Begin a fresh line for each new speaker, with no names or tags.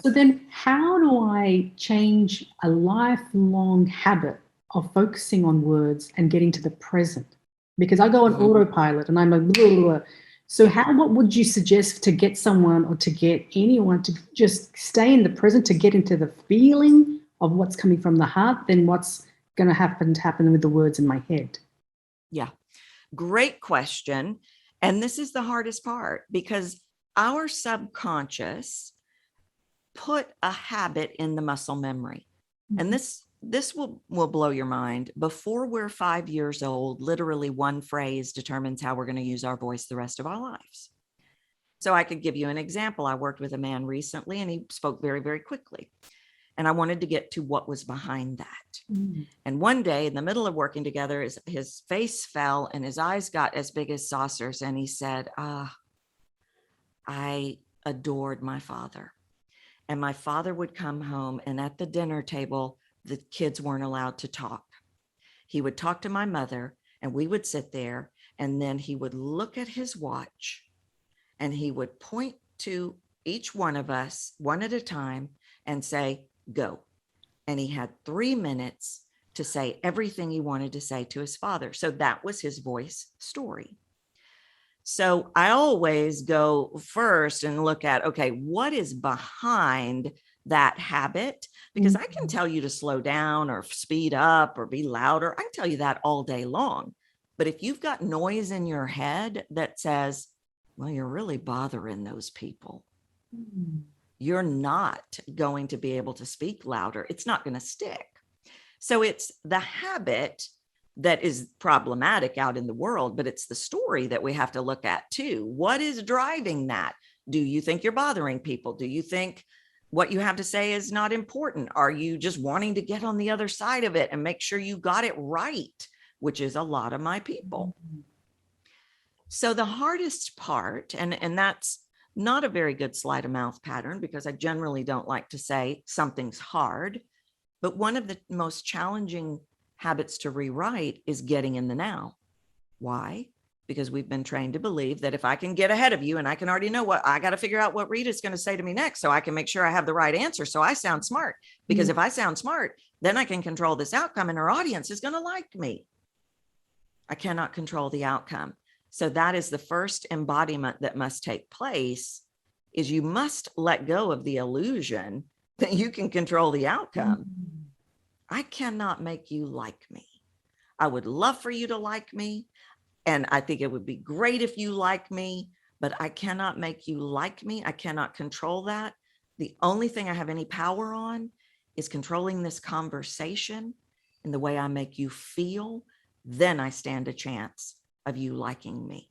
So then how do I change a lifelong habit of focusing on words and getting to the present? Because I go on autopilot and I'm like, blah, blah, blah. So what would you suggest to get someone or to get anyone to just stay in the present, to get into the feeling of what's coming from the heart, then what's going to happen with the words in my head?
Yeah. Great question. And this is the hardest part because our subconscious put a habit in the muscle memory. And this will blow your mind. Before we're 5 years old, literally one phrase determines how we're going to use our voice the rest of our lives. So I could give you an example. I worked with a man recently and he spoke very, very quickly. And I wanted to get to what was behind that. And one day in the middle of working together, his face fell and his eyes got as big as saucers. And he said, I adored my father. And my father would come home and at the dinner table, the kids weren't allowed to talk. He would talk to my mother and we would sit there and then he would look at his watch and he would point to each one of us one at a time and say, go. And he had 3 minutes to say everything he wanted to say to his father. So that was his voice story. So I always go first and look at, okay, what is behind that habit? Because I can tell you to slow down or speed up or be louder. I can tell you that all day long. But if you've got noise in your head that says, well, you're really bothering those people, you're not going to be able to speak louder. It's not going to stick. So it's the habit that is problematic out in the world, but it's the story that we have to look at too. What is driving that? Do you think you're bothering people? Do you think what you have to say is not important? Are you just wanting to get on the other side of it and make sure you got it right, which is a lot of my people. So the hardest part, and that's not a very good sleight of mouth pattern because I generally don't like to say something's hard, but one of the most challenging habits to rewrite is getting in the now. Why? Because we've been trained to believe that if I can get ahead of you and I can already know what I got to figure out what Rita's going to say to me next so I can make sure I have the right answer. So I sound smart because if I sound smart, then I can control this outcome and our audience is going to like me. I cannot control the outcome. So that is the first embodiment that must take place is you must let go of the illusion that you can control the outcome. I cannot make you like me. I would love for you to like me. And I think it would be great if you like me, but I cannot make you like me. I cannot control that. The only thing I have any power on is controlling this conversation and the way I make you feel. Then I stand a chance of you liking me.